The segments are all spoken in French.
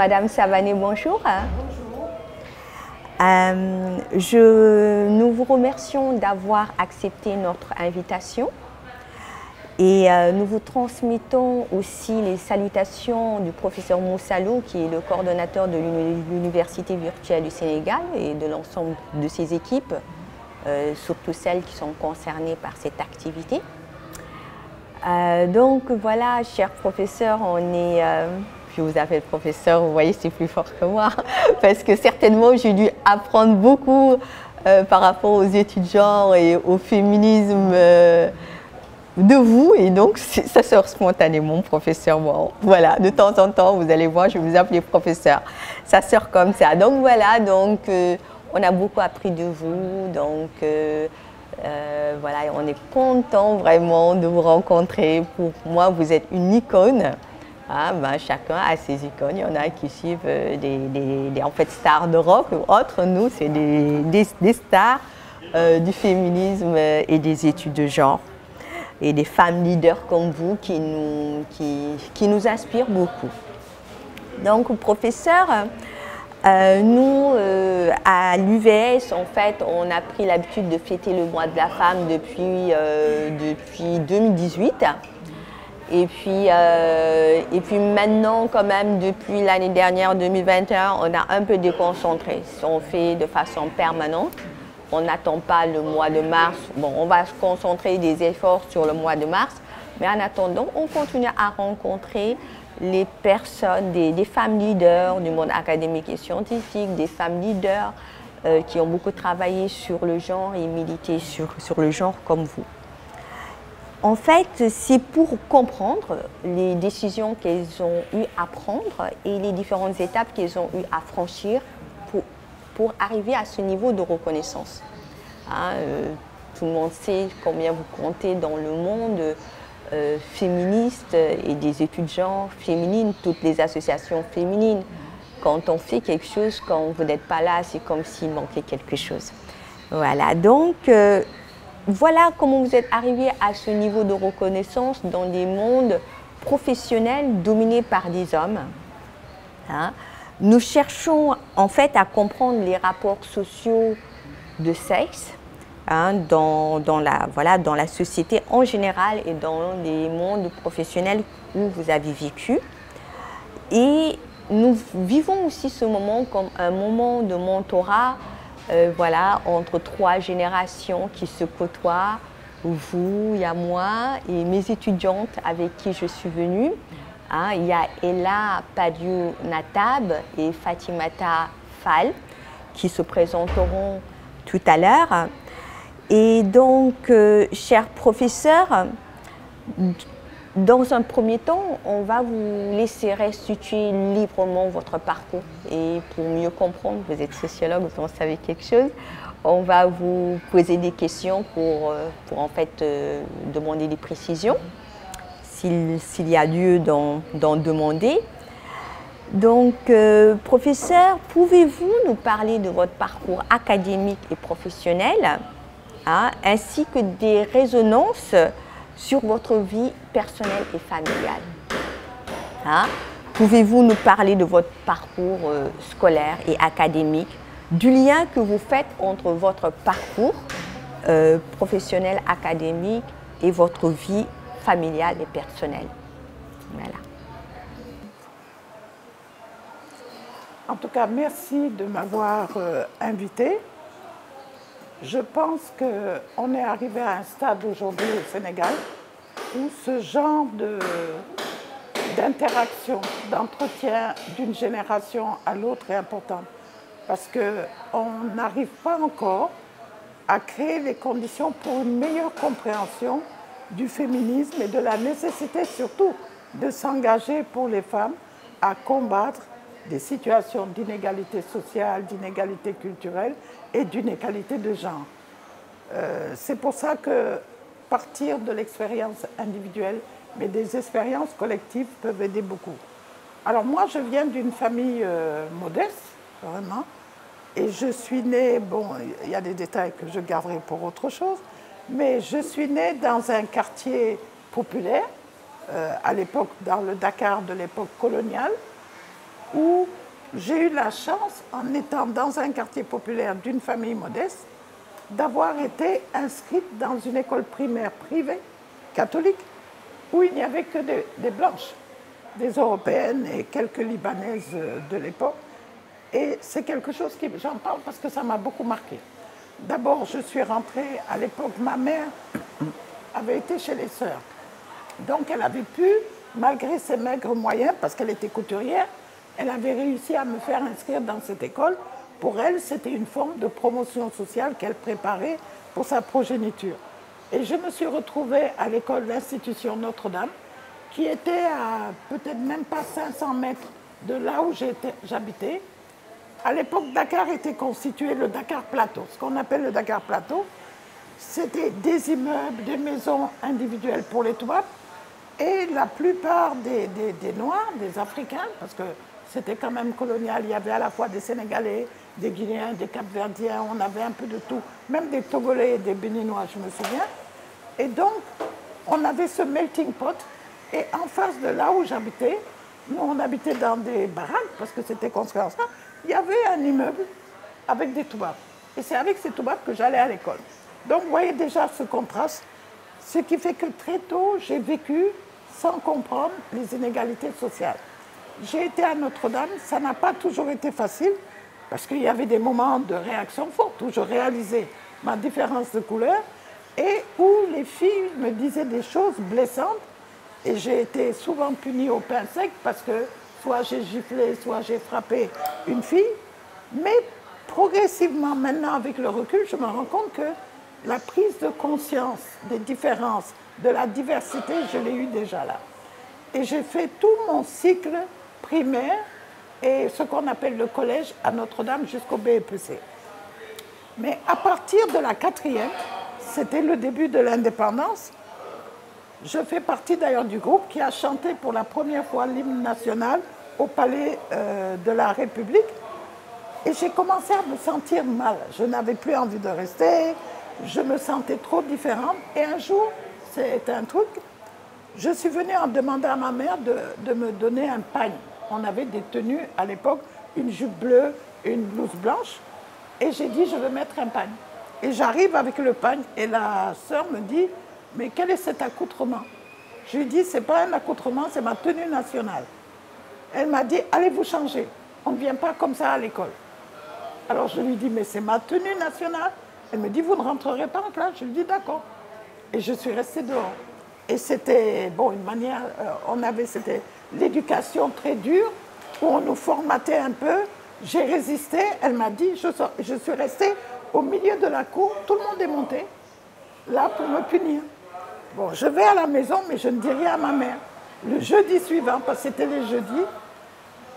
Madame Savané, bonjour. Bonjour. Nous vous remercions d'avoir accepté notre invitation et nous vous transmettons aussi les salutations du professeur Moussalou, qui est le coordonnateur de l'Université virtuelle du Sénégal et de l'ensemble de ses équipes, surtout celles qui sont concernées par cette activité. Donc voilà, cher professeur, je vous appelle professeur, vous voyez, c'est plus fort que moi, parce que certainement j'ai dû apprendre beaucoup par rapport aux études genre et au féminisme de vous, et donc ça sort spontanément, professeur. Bon, voilà, de temps en temps, vous allez voir, je vais vous appeler professeur. Ça sort comme ça. Donc voilà, donc on a beaucoup appris de vous, donc voilà, on est content vraiment de vous rencontrer. Pour moi, vous êtes une icône. Ah, ben, chacun a ses icônes. Il y en a qui suivent en fait, stars de rock ou autres. Nous, c'est des stars du féminisme et des études de genre. Et des femmes leaders comme vous qui nous inspirent beaucoup. Donc, professeur, nous, à l'UVS, en fait, on a pris l'habitude de fêter le mois de la femme depuis 2018. Et puis maintenant, quand même, depuis l'année dernière, 2021, on a un peu déconcentré. On fait de façon permanente. On n'attend pas le mois de mars. Bon, on va se concentrer des efforts sur le mois de mars. Mais en attendant, on continue à rencontrer les personnes, des femmes leaders du monde académique et scientifique, des femmes leaders qui ont beaucoup travaillé sur le genre et milité sur le genre comme vous. En fait, c'est pour comprendre les décisions qu'elles ont eu à prendre et les différentes étapes qu'elles ont eu à franchir pour arriver à ce niveau de reconnaissance. Hein, tout le monde sait combien vous comptez dans le monde féministe et des études genre féminines, toutes les associations féminines. Quand on fait quelque chose, quand vous n'êtes pas là, c'est comme s'il manquait quelque chose. Voilà, donc voilà comment vous êtes arrivé à ce niveau de reconnaissance dans des mondes professionnels dominés par des hommes. Hein. Nous cherchons en fait à comprendre les rapports sociaux de sexe hein, dans la société en général et dans les mondes professionnels où vous avez vécu. Et nous vivons aussi ce moment comme un moment de mentorat voilà, entre trois générations qui se côtoient. Vous, il y a moi et mes étudiantes avec qui je suis venue. Hein, il y a Ella Padiou Natab et Fatimata Fall qui se présenteront tout à l'heure. Et donc, chers professeurs, dans un premier temps, on va vous laisser restituer librement votre parcours. Et pour mieux comprendre, vous êtes sociologue, vous en savez quelque chose, on va vous poser des questions pour en fait demander des précisions. S'il y a lieu d'en demander. Donc, professeur, pouvez-vous nous parler de votre parcours académique et professionnel, hein, ainsi que des résonances sur votre vie personnelle et familiale? Hein? Pouvez-vous nous parler de votre parcours scolaire et académique, du lien que vous faites entre votre parcours professionnel, académique et votre vie familiale et personnelle. Voilà. En tout cas, merci de m'avoir invité. Je pense qu'on est arrivé à un stade aujourd'hui au Sénégal où ce genre d'interaction, d'entretien d'une génération à l'autre est important. Parce qu'on n'arrive pas encore à créer les conditions pour une meilleure compréhension du féminisme et de la nécessité surtout de s'engager pour les femmes à combattre des situations d'inégalité sociale, d'inégalité culturelle et d'inégalité de genre. C'est pour ça que partir de l'expérience individuelle, mais des expériences collectives peuvent aider beaucoup. Alors moi, je viens d'une famille modeste, vraiment, et je suis née, bon, il y a des détails que je garderai pour autre chose, mais je suis née dans un quartier populaire, à l'époque, dans le Dakar de l'époque coloniale, où j'ai eu la chance, en étant dans un quartier populaire d'une famille modeste, d'avoir été inscrite dans une école primaire privée, catholique, où il n'y avait que des blanches, des européennes et quelques libanaises de l'époque. Et c'est quelque chose qui, j'en parle parce que ça m'a beaucoup marqué. D'abord, je suis rentrée, à l'époque, ma mère avait été chez les sœurs. Donc elle avait pu, malgré ses maigres moyens, parce qu'elle était couturière, elle avait réussi à me faire inscrire dans cette école. Pour elle, c'était une forme de promotion sociale qu'elle préparait pour sa progéniture. Et je me suis retrouvée à l'école de l'Institution Notre-Dame, qui était à peut-être même pas 500 mètres de là où j'habitais. À l'époque, Dakar était constitué le Dakar Plateau. Ce qu'on appelle le Dakar Plateau, c'était des immeubles, des maisons individuelles pour les toits, et la plupart des Noirs, des Africains, parce que c'était quand même colonial, il y avait à la fois des Sénégalais, des Guinéens, des Cap-Verdiens, on avait un peu de tout, même des Togolais et des Béninois, je me souviens. Et donc, on avait ce melting pot, et en face de là où j'habitais, nous on habitait dans des baraques, parce que c'était construit en ça, il y avait un immeuble avec des toubabs. Et c'est avec ces toubabs que j'allais à l'école. Donc, vous voyez déjà ce contraste, ce qui fait que très tôt, j'ai vécu sans comprendre les inégalités sociales. J'ai été à Notre-Dame, ça n'a pas toujours été facile, parce qu'il y avait des moments de réaction forte, où je réalisais ma différence de couleur, et où les filles me disaient des choses blessantes, et j'ai été souvent punie au pain sec, parce que soit j'ai giflé, soit j'ai frappé une fille, mais progressivement, maintenant, avec le recul, je me rends compte que la prise de conscience des différences, de la diversité, je l'ai eue déjà là. Et j'ai fait tout mon cycle primaire et ce qu'on appelle le collège à Notre-Dame jusqu'au BEPC. Mais à partir de la 4e, c'était le début de l'indépendance, je fais partie d'ailleurs du groupe qui a chanté pour la première fois l'hymne national au Palais de la République. Et j'ai commencé à me sentir mal. Je n'avais plus envie de rester, je me sentais trop différente. Et un jour, c'est un truc, je suis venue en demander à ma mère de me donner un pagne. On avait des tenues à l'époque, une jupe bleue, une blouse blanche. Et j'ai dit, je veux mettre un pagne. Et j'arrive avec le pagne et la sœur me dit, mais quel est cet accoutrement? Je lui dis, ce n'est pas un accoutrement, c'est ma tenue nationale. Elle m'a dit, allez vous changer. On ne vient pas comme ça à l'école. Alors je lui dis, mais c'est ma tenue nationale. Elle me dit, vous ne rentrerez pas en classe. Je lui dis, d'accord. Et je suis restée dehors. Et c'était, bon, une manière, c'était l'éducation très dure, où on nous formatait un peu. J'ai résisté, elle m'a dit, je suis restée au milieu de la cour, tout le monde est monté, là pour me punir. Bon, je vais à la maison, mais je ne dis rien à ma mère. Le jeudi suivant, parce que c'était les jeudis,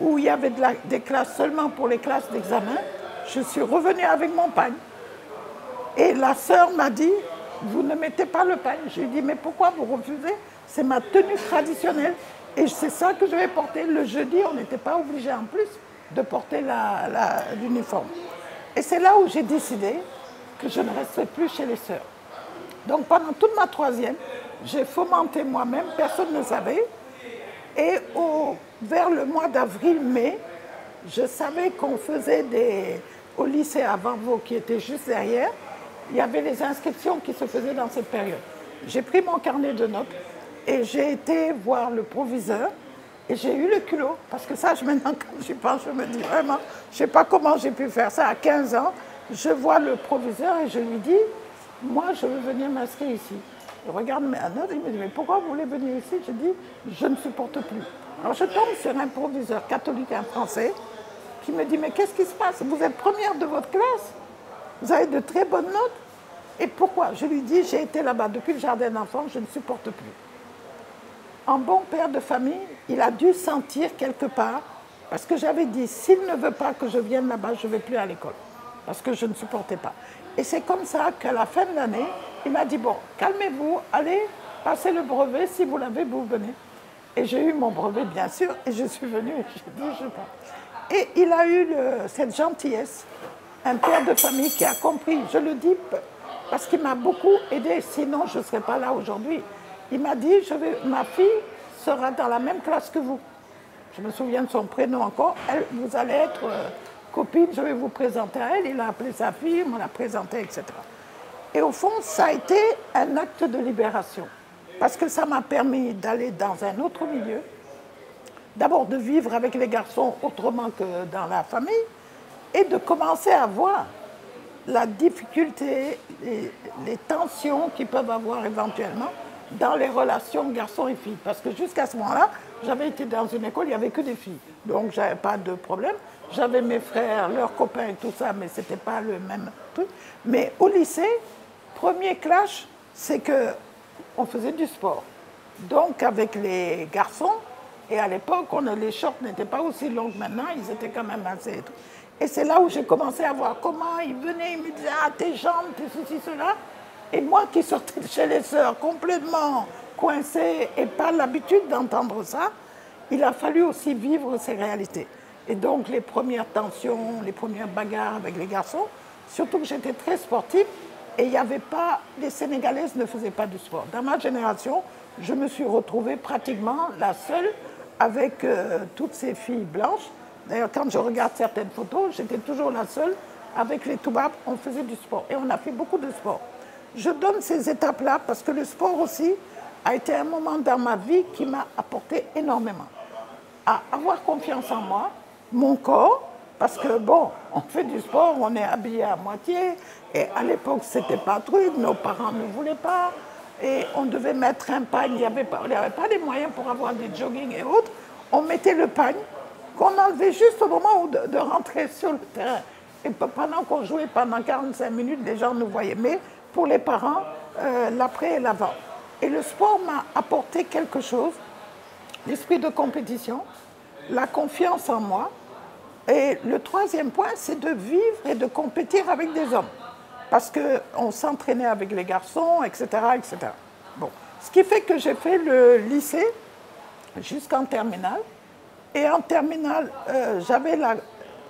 où il y avait des classes seulement pour les classes d'examen, je suis revenue avec mon pagne. Et la sœur m'a dit, vous ne mettez pas le pagne. Je lui ai dit, mais pourquoi vous refusez? C'est ma tenue traditionnelle. Et c'est ça que je vais porter. Le jeudi, on n'était pas obligé en plus de porter l'uniforme. Et c'est là où j'ai décidé que je ne resterai plus chez les sœurs. Donc pendant toute ma 3e, j'ai fomenté moi-même, personne ne savait. Et vers le mois d'avril-mai, je savais qu'on faisait au lycée à Vanvo, qui était juste derrière, il y avait les inscriptions qui se faisaient dans cette période. J'ai pris mon carnet de notes et j'ai été voir le proviseur et j'ai eu le culot. Parce que ça, maintenant, quand j'y pense, je me dis vraiment, je ne sais pas comment j'ai pu faire ça à 15 ans. Je vois le proviseur et je lui dis, moi, je veux venir m'inscrire ici. Il regarde mes notes et il me dit, mais pourquoi vous voulez venir ici? Je dis, je ne supporte plus. Alors je tombe sur un proviseur catholique, un Français, qui me dit, mais qu'est-ce qui se passe? Vous êtes première de votre classe, vous avez de très bonnes notes. Et pourquoi? Je lui dis, j'ai été là-bas depuis le jardin d'enfants, je ne supporte plus. En bon père de famille, il a dû sentir quelque part, parce que j'avais dit, s'il ne veut pas que je vienne là-bas, je ne vais plus à l'école, parce que je ne supportais pas. Et c'est comme ça qu'à la fin de l'année, il m'a dit, bon, calmez-vous, allez passer le brevet, si vous l'avez, vous venez. Et j'ai eu mon brevet, bien sûr, et je suis venue, et j'ai dit, je pars. Et il a eu cette gentillesse, un père de famille qui a compris, je le dis parce qu'il m'a beaucoup aidé, sinon je ne serais pas là aujourd'hui. Il m'a dit, ma fille sera dans la même classe que vous. je me souviens de son prénom encore, vous allez être copine, je vais vous présenter à elle. Il a appelé sa fille, on l'a présentée, etc. Et au fond, ça a été un acte de libération. Parce que ça m'a permis d'aller dans un autre milieu, d'abord de vivre avec les garçons autrement que dans la famille, et de commencer à voir la difficulté, les tensions qu'ils peuvent avoir éventuellement dans les relations garçons et filles. Parce que jusqu'à ce moment-là, j'avais été dans une école, il n'y avait que des filles. Donc, je n'avais pas de problème. J'avais mes frères, leurs copains et tout ça, mais ce n'était pas le même truc. Mais au lycée, premier clash, c'est qu'on faisait du sport. Donc, avec les garçons, et à l'époque, les shorts n'étaient pas aussi longs que maintenant, ils étaient quand même assez... Et c'est là où j'ai commencé à voir comment ils venaient, ils me disaient « Ah, tes jambes, tes ceci, cela ». Et moi qui sortais de chez les sœurs complètement coincée et pas l'habitude d'entendre ça, il a fallu aussi vivre ces réalités. Et donc les premières tensions, les premières bagarres avec les garçons, surtout que j'étais très sportive et il n'y avait pas, les Sénégalaises ne faisaient pas du sport. Dans ma génération, je me suis retrouvée pratiquement la seule avec toutes ces filles blanches. D'ailleurs, quand je regarde certaines photos, j'étais toujours la seule avec les Toubabs, on faisait du sport et on a fait beaucoup de sport. Je donne ces étapes-là parce que le sport aussi a été un moment dans ma vie qui m'a apporté énormément. À avoir confiance en moi, mon corps, parce que bon, on fait du sport, on est habillé à moitié, et à l'époque, c'était pas truc, nos parents ne voulaient pas, et on devait mettre un pagne, il n'y avait pas les moyens pour avoir des jogging et autres, on mettait le pagne, qu'on enlevait juste au moment de rentrer sur le terrain. Et pendant qu'on jouait, pendant 45 minutes, les gens nous voyaient. Mais pour les parents, l'après et l'avant. Et le sport m'a apporté quelque chose, l'esprit de compétition, la confiance en moi. Et le troisième point, c'est de vivre et de compétir avec des hommes. Parce qu'on s'entraînait avec les garçons, etc., etc. Bon. Ce qui fait que j'ai fait le lycée jusqu'en terminale. Et en terminale, j'avais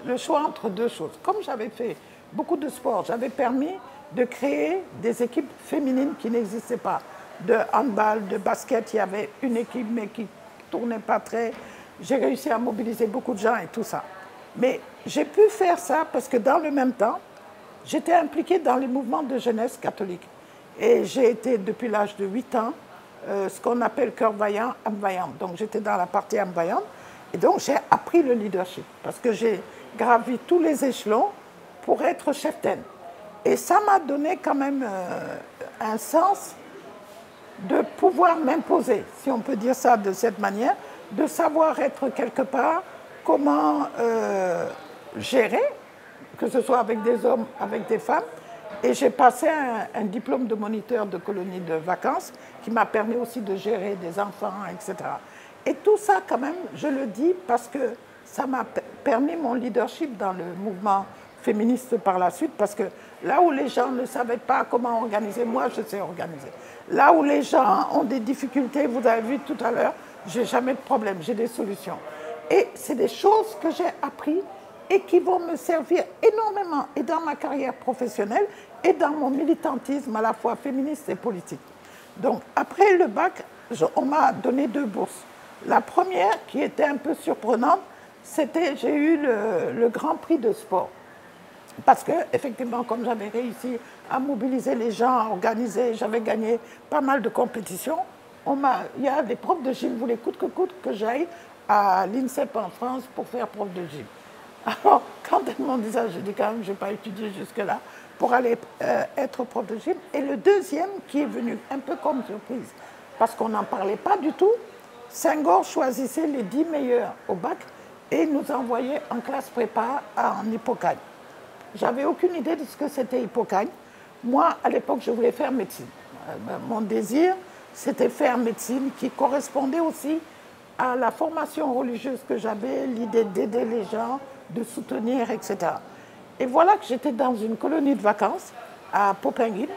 le choix entre deux choses. Comme j'avais fait beaucoup de sport, j'avais permis de créer des équipes féminines qui n'existaient pas. De handball, de basket, il y avait une équipe, mais qui ne tournait pas très. J'ai réussi à mobiliser beaucoup de gens et tout ça. Mais j'ai pu faire ça parce que dans le même temps, j'étais impliquée dans les mouvements de jeunesse catholique. Et j'ai été, depuis l'âge de 8 ans, ce qu'on appelle cœur vaillant, âme vaillante. Donc j'étais dans la partie âme vaillante. Et donc j'ai appris le leadership parce que j'ai gravi tous les échelons pour être cheftaine. Et ça m'a donné quand même un sens de pouvoir m'imposer, si on peut dire ça de cette manière, de savoir être quelque part, comment gérer, que ce soit avec des hommes, avec des femmes. Et j'ai passé un diplôme de moniteur de colonie de vacances qui m'a permis aussi de gérer des enfants, etc. Et tout ça, quand même, je le dis parce que ça m'a permis mon leadership dans le mouvement féministe par la suite, parce que là où les gens ne savaient pas comment organiser, moi, je sais organiser. Là où les gens ont des difficultés, vous avez vu tout à l'heure, j'ai jamais de problème, j'ai des solutions. Et c'est des choses que j'ai apprises et qui vont me servir énormément, et dans ma carrière professionnelle, et dans mon militantisme à la fois féministe et politique. Donc, après le bac, on m'a donné 2 bourses. La première, qui était un peu surprenante, c'était, j'ai eu le Grand Prix de sport. Parce que, effectivement, comme j'avais réussi à mobiliser les gens, à organiser, j'avais gagné pas mal de compétitions, il y a des profs de gym, voulaient coûte que j'aille à l'INSEP en France pour faire prof de gym. Alors, quand elles m'ont dit ça, j'ai dit quand même, je n'ai pas étudié jusque-là pour aller être prof de gym. Et le deuxième, qui est venu un peu comme surprise, parce qu'on n'en parlait pas du tout, Senghor choisissait les 10 meilleurs au bac et nous envoyait en classe prépa en Hippocagne. J'avais aucune idée de ce que c'était Hippocagne. Moi, à l'époque, je voulais faire médecine. Mon désir, c'était faire médecine, qui correspondait aussi à la formation religieuse que j'avais, l'idée d'aider les gens, de soutenir, etc. Et voilà que j'étais dans une colonie de vacances à Popenguine,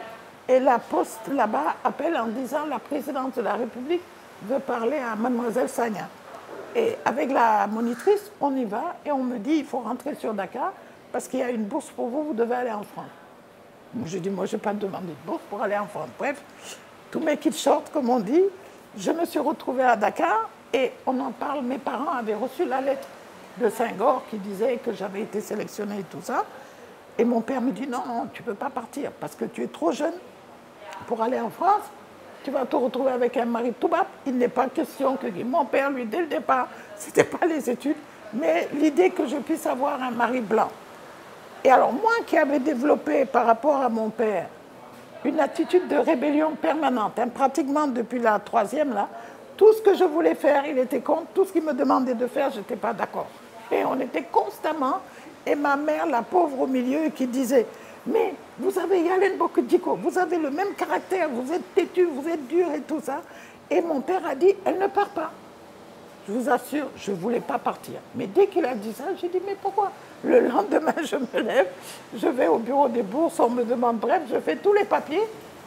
et la poste là-bas appelle en disant « La présidente de la République veut parler à mademoiselle Sagna ». Et avec la monitrice, on y va, et on me dit « Il faut rentrer sur Dakar, parce qu'il y a une bourse pour vous, vous devez aller en France ». Je dis « Moi, je n'ai pas demandé de bourse pour aller en France ». Bref, tous mes kits shorts, comme on dit, je me suis retrouvée à Dakar, Et on en parle, mes parents avaient reçu la lettre de Senghor qui disait que j'avais été sélectionnée et tout ça. Et mon père me dit, non, non, tu ne peux pas partir parce que tu es trop jeune pour aller en France. Tu vas te retrouver avec un mari tout bas. Il n'est pas question que mon père, lui, dès le départ, ce n'était pas les études, mais l'idée que je puisse avoir un mari blanc. Et alors, moi qui avais développé par rapport à mon père une attitude de rébellion permanente, hein, pratiquement depuis la troisième, là, tout ce que je voulais faire, il était contre, tout ce qu'il me demandait de faire, je n'étais pas d'accord. Et on était constamment, et ma mère, la pauvre au milieu, qui disait, mais vous avez Yalen Bokudjiko, vous avez le même caractère, vous êtes têtu, vous êtes dur et tout ça. Et mon père a dit, elle ne part pas. Je vous assure, je ne voulais pas partir. Mais dès qu'il a dit ça, j'ai dit, mais pourquoi? Le lendemain, je me lève, je vais au bureau des bourses, on me demande, bref, je fais tous les papiers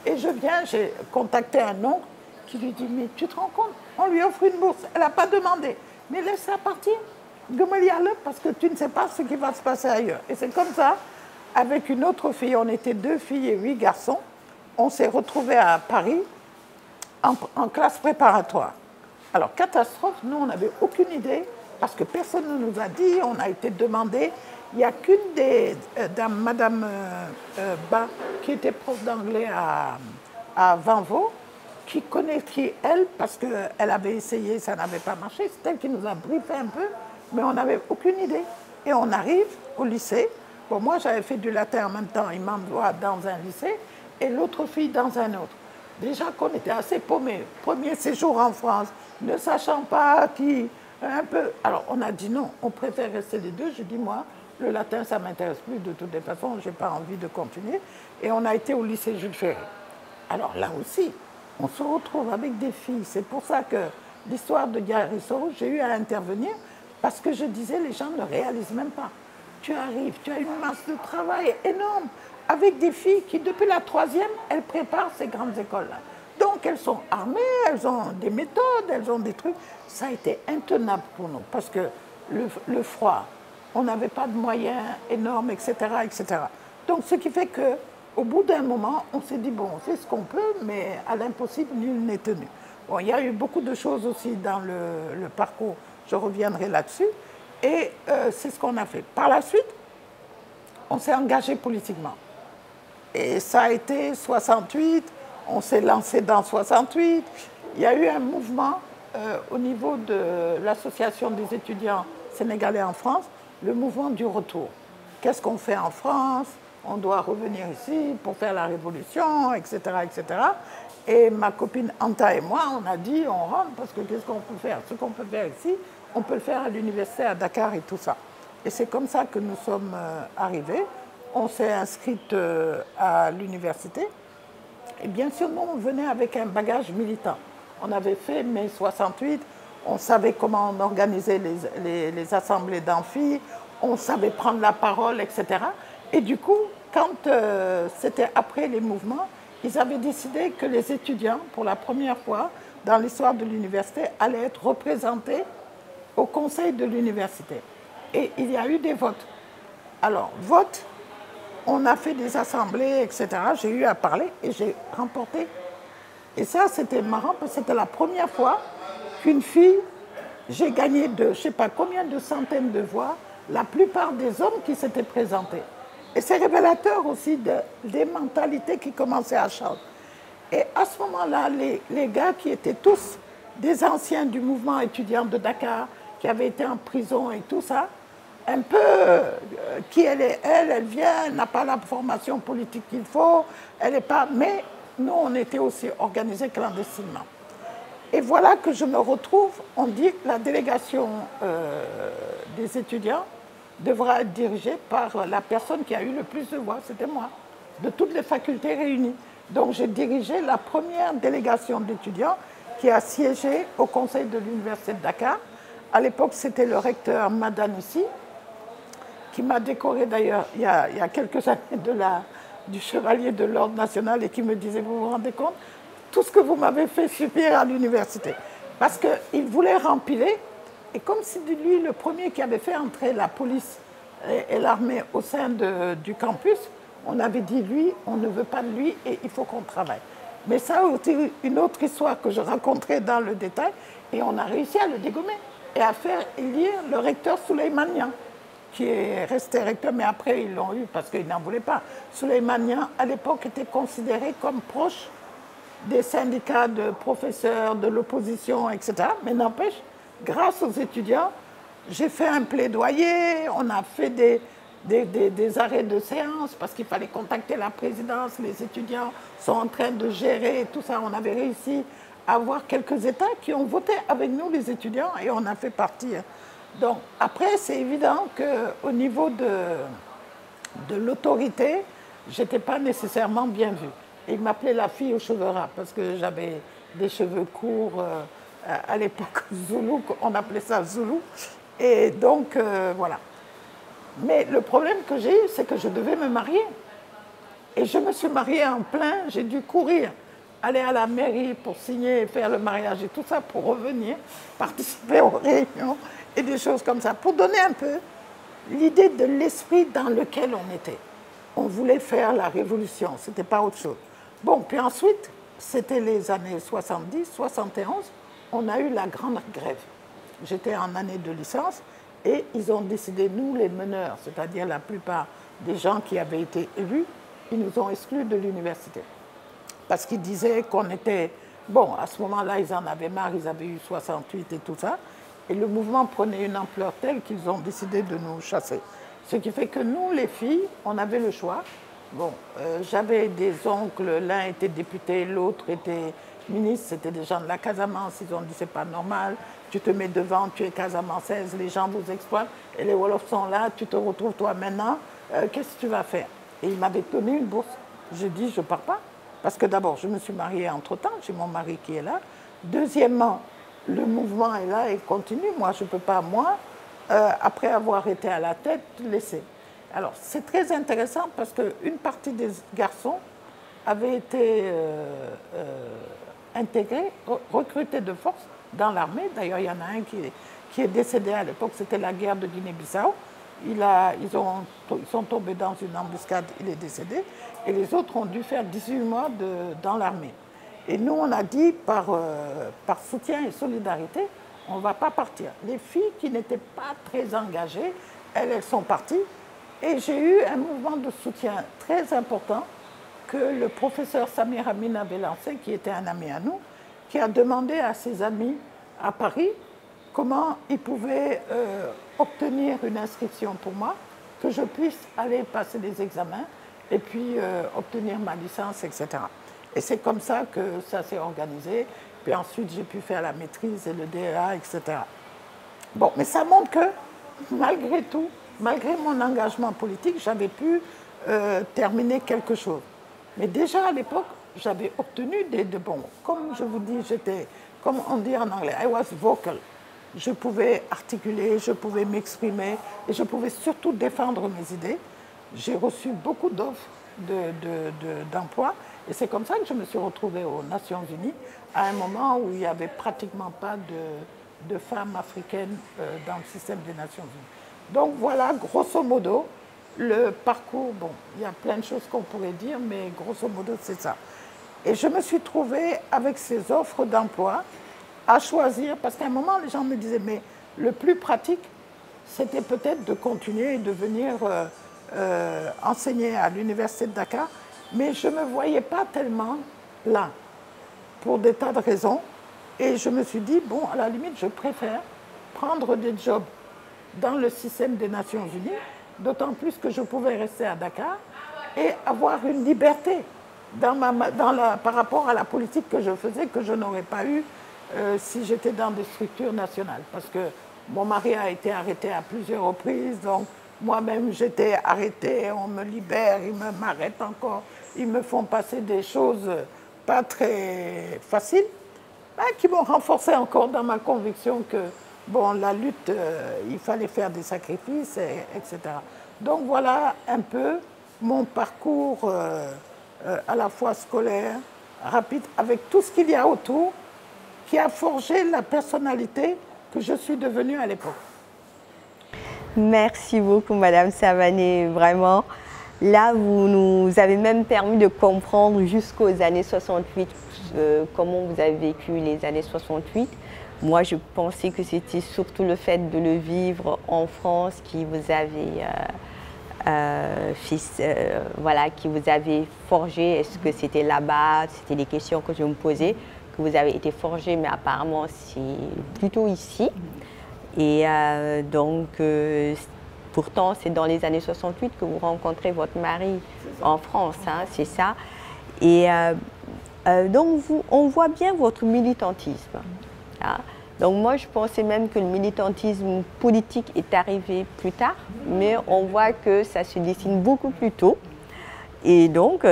et je viens, j'ai contacté un oncle qui lui dit, mais tu te rends compte, on lui offre une bourse, elle n'a pas demandé, mais laisse-la partir, demande-le parce que tu ne sais pas ce qui va se passer ailleurs. Et c'est comme ça, avec une autre fille, on était 2 filles et 8 garçons, on s'est retrouvés à Paris en classe préparatoire. Alors, catastrophe, nous, on n'avait aucune idée, parce que personne ne nous a dit, on a été demandé. Il n'y a qu'une des dames, Madame Ba, qui était prof d'anglais à Vanvo, qui connaît qui elle, parce qu'elle avait essayé, ça n'avait pas marché. C'est elle qui nous a briefé un peu, mais on n'avait aucune idée. Et on arrive au lycée. Bon, moi, j'avais fait du latin en même temps, il m'envoie dans un lycée, et l'autre fille dans un autre. Déjà qu'on était assez paumés. Premier séjour en France, ne sachant pas qui, un peu. Alors on a dit non, on préfère rester les deux. Je dis moi, le latin ça ne m'intéresse plus de toutes les façons, je n'ai pas envie de continuer. Et on a été au lycée Jules Ferry. Alors là aussi, on se retrouve avec des filles. C'est pour ça que l'histoire de Garissoro, j'ai eu à intervenir parce que je disais les gens ne réalisent même pas. Tu arrives, tu as une masse de travail énorme avec des filles qui, depuis la troisième, elles préparent ces grandes écoles-là. Donc, elles sont armées, elles ont des méthodes, elles ont des trucs. Ça a été intenable pour nous, parce que le froid, on n'avait pas de moyens énormes, etc., etc. Donc, ce qui fait qu'au bout d'un moment, on s'est dit, bon, on fait ce qu'on peut, mais à l'impossible, nul n'est tenu. Bon, il y a eu beaucoup de choses aussi dans le parcours, je reviendrai là-dessus, et c'est ce qu'on a fait. Par la suite, on s'est engagé politiquement. Et ça a été 68, on s'est lancé dans 68. Il y a eu un mouvement au niveau de l'association des étudiants sénégalais en France, le mouvement du retour. Qu'est-ce qu'on fait en France? On doit revenir ici pour faire la révolution, etc., etc. Et ma copine Anta et moi, on a dit, on rentre parce que qu'est-ce qu'on peut faire? Ce qu'on peut faire ici, on peut le faire à l'université à Dakar et tout ça. Et c'est comme ça que nous sommes arrivés. On s'est inscrite à l'université. Et bien sûr, nous, on venait avec un bagage militant. On avait fait mai 68, on savait comment on organisait les assemblées d'amphi, on savait prendre la parole, etc. Et du coup, quand c'était après les mouvements, ils avaient décidé que les étudiants, pour la première fois dans l'histoire de l'université, allaient être représentés au conseil de l'université. Et il y a eu des votes. Alors, vote, on a fait des assemblées, etc. J'ai eu à parler et j'ai remporté. Et ça, c'était marrant parce que c'était la première fois qu'une fille, j'ai gagné de, je ne sais pas combien de centaines de voix, la plupart des hommes qui s'étaient présentés. Et c'est révélateur aussi des mentalités qui commençaient à changer. Et à ce moment-là, les gars qui étaient tous des anciens du mouvement étudiant de Dakar, qui avaient été en prison et tout ça, un peu qui elle est, elle vient, elle n'a pas la formation politique qu'il faut, elle n'est pas... Mais nous, on était aussi organisés clandestinement. Et voilà que je me retrouve, on dit que la délégation des étudiants devra être dirigée par la personne qui a eu le plus de voix, c'était moi, de toutes les facultés réunies. Donc j'ai dirigé la première délégation d'étudiants qui a siégé au conseil de l'université de Dakar. À l'époque, c'était le recteur Madanissi, qui m'a décoré d'ailleurs il y a quelques années du chevalier de l'ordre national et qui me disait, vous vous rendez compte, tout ce que vous m'avez fait subir à l'université. Parce qu'il voulait rempiler, et comme c'est lui le premier qui avait fait entrer la police et l'armée au sein du campus, on avait dit, lui, on ne veut pas de lui et il faut qu'on travaille. Mais ça a été une autre histoire que je raconterai dans le détail. Et on a réussi à le dégommer et à faire élire le recteur Souleymane, qui est resté recteur, mais après ils l'ont eu parce qu'ils n'en voulaient pas. Souleymane, à l'époque, était considéré comme proche des syndicats de professeurs, de l'opposition, etc. Mais n'empêche, grâce aux étudiants, j'ai fait un plaidoyer, on a fait des arrêts de séance parce qu'il fallait contacter la présidence, les étudiants sont en train de gérer tout ça. On avait réussi à avoir quelques États qui ont voté avec nous, les étudiants, et on a fait partie. Donc après, c'est évident qu'au niveau de l'autorité, je n'étais pas nécessairement bien vue. Et il m'appelait la fille aux cheveux ras parce que j'avais des cheveux courts à l'époque Zoulou, on appelait ça Zoulou. Et donc, voilà. Mais le problème que j'ai eu, c'est que je devais me marier. Et je me suis mariée en plein, j'ai dû courir, aller à la mairie pour signer et faire le mariage et tout ça pour revenir, participer aux réunions et des choses comme ça, pour donner un peu l'idée de l'esprit dans lequel on était. On voulait faire la révolution, ce n'était pas autre chose. Bon, puis ensuite, c'était les années 70, 71, on a eu la grande grève. J'étais en année de licence et ils ont décidé, nous les meneurs, c'est-à-dire la plupart des gens qui avaient été élus, ils nous ont exclus de l'université. Parce qu'ils disaient qu'on était... Bon, à ce moment-là, ils en avaient marre, ils avaient eu 68 et tout ça. Et le mouvement prenait une ampleur telle qu'ils ont décidé de nous chasser. Ce qui fait que nous, les filles, on avait le choix. Bon, j'avais des oncles, l'un était député, l'autre était ministre, c'était des gens de la Casamance. Ils ont dit, c'est pas normal, tu te mets devant, tu es casamançaise, les gens vous exploitent, et les Wolofs sont là, tu te retrouves toi maintenant, qu'est-ce que tu vas faire? Et ils m'avaient donné une bourse. J'ai dit, je pars pas. Parce que d'abord, je me suis mariée entre-temps, j'ai mon mari qui est là. Deuxièmement, le mouvement est là et continue. Moi, je ne peux pas, après avoir été à la tête, laisser. Alors, c'est très intéressant parce qu'une partie des garçons avaient été intégrés, recrutés de force dans l'armée. D'ailleurs, il y en a un qui est décédé à l'époque, c'était la guerre de Guinée-Bissau. Ils sont tombés dans une embuscade, il est décédé. Et les autres ont dû faire 18 mois dans l'armée. Et nous, on a dit, par soutien et solidarité, on ne va pas partir. Les filles qui n'étaient pas très engagées, elles sont parties. Et j'ai eu un mouvement de soutien très important que le professeur Samir Amin avait lancé, qui était un ami à nous, qui a demandé à ses amis à Paris comment ils pouvaient obtenir une inscription pour moi, que je puisse aller passer des examens et puis obtenir ma licence, etc. Et c'est comme ça que ça s'est organisé. Puis ensuite, j'ai pu faire la maîtrise et le DEA, etc. Bon, mais ça montre que, malgré tout, malgré mon engagement politique, j'avais pu terminer quelque chose. Mais déjà à l'époque, j'avais obtenu des bons. Comme je vous dis, j'étais, comme on dit en anglais, I was vocal. Je pouvais articuler, je pouvais m'exprimer et je pouvais surtout défendre mes idées. J'ai reçu beaucoup d'offres d'emploi et c'est comme ça que je me suis retrouvée aux Nations Unies à un moment où il n'y avait pratiquement pas de femmes africaines dans le système des Nations Unies. Donc voilà, grosso modo, le parcours. Bon, il y a plein de choses qu'on pourrait dire, mais grosso modo, c'est ça. Et je me suis trouvée avec ces offres d'emploi à choisir, parce qu'à un moment, les gens me disaient, mais le plus pratique, c'était peut-être de continuer et de venir enseigner à l'Université de Dakar, mais je ne me voyais pas tellement là, pour des tas de raisons. Et je me suis dit, bon, à la limite, je préfère prendre des jobs dans le système des Nations Unies, d'autant plus que je pouvais rester à Dakar et avoir une liberté par rapport à la politique que je faisais, que je n'aurais pas eu si j'étais dans des structures nationales. Parce que mon mari a été arrêté à plusieurs reprises, donc moi-même j'étais arrêtée, on me libère, ils m'arrêtent encore, ils me font passer des choses pas très faciles, qui m'ont renforcé encore dans ma conviction que bon, la lutte, il fallait faire des sacrifices, etc. Donc voilà un peu mon parcours à la fois scolaire, rapide, avec tout ce qu'il y a autour, qui a forgé la personnalité que je suis devenue à l'époque. Merci beaucoup, Madame Savané. Vraiment, là, vous nous avez même permis de comprendre jusqu'aux années 68 comment vous avez vécu les années 68. Moi, je pensais que c'était surtout le fait de le vivre en France qui vous avait voilà, qui vous avez forgé. Est-ce que c'était là-bas? C'était des questions que je me posais, que vous avez été forgé, mais apparemment c'est plutôt ici. Et pourtant, c'est dans les années 68 que vous rencontrez votre mari en France, hein, c'est ça. Et donc, on voit bien votre militantisme. Hein. Donc moi, je pensais même que le militantisme politique est arrivé plus tard, mais on voit que ça se dessine beaucoup plus tôt. Et donc,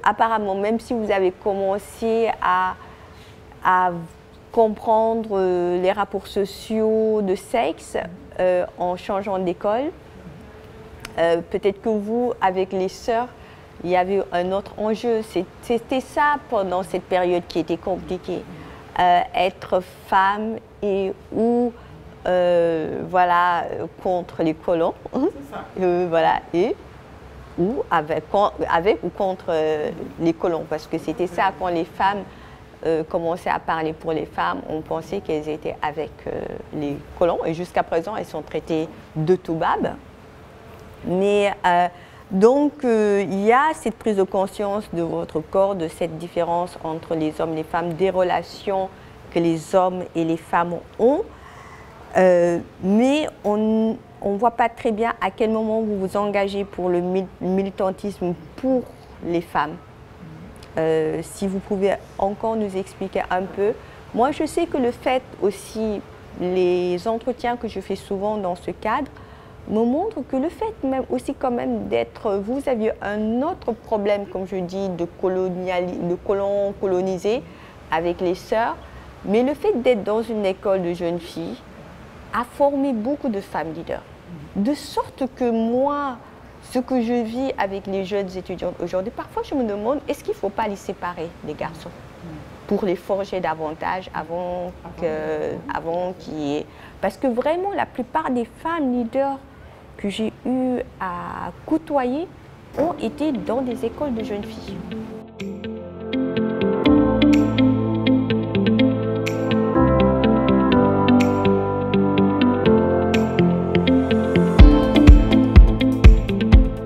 apparemment, même si vous avez commencé à comprendre les rapports sociaux de sexe en changeant d'école, peut-être que vous, avec les sœurs, il y avait un autre enjeu. C'était ça pendant cette période qui était compliquée. Être femme ou voilà, contre les colons, voilà, ou avec ou contre les colons, parce que c'était ça, quand les femmes commençaient à parler pour les femmes, on pensait qu'elles étaient avec les colons, et jusqu'à présent elles sont traitées de toubabs. Mais donc, il y a cette prise de conscience de votre corps, de cette différence entre les hommes et les femmes, des relations que les hommes et les femmes ont. Mais on ne voit pas très bien à quel moment vous vous engagez pour le militantisme pour les femmes. Si vous pouvez encore nous expliquer un peu. Moi, je sais que le fait aussi, les entretiens que je fais souvent dans ce cadre, me montre que le fait même aussi quand même d'être, vous aviez un autre problème, comme je dis, de colons colonisés avec les sœurs, mais le fait d'être dans une école de jeunes filles a formé beaucoup de femmes leaders. De sorte que moi, ce que je vis avec les jeunes étudiantes aujourd'hui, parfois je me demande, est-ce qu'il ne faut pas les séparer, les garçons, pour les forger davantage avant qu'il y ait... Parce que vraiment, la plupart des femmes leaders que j'ai eu à côtoyer ont été dans des écoles de jeunes filles.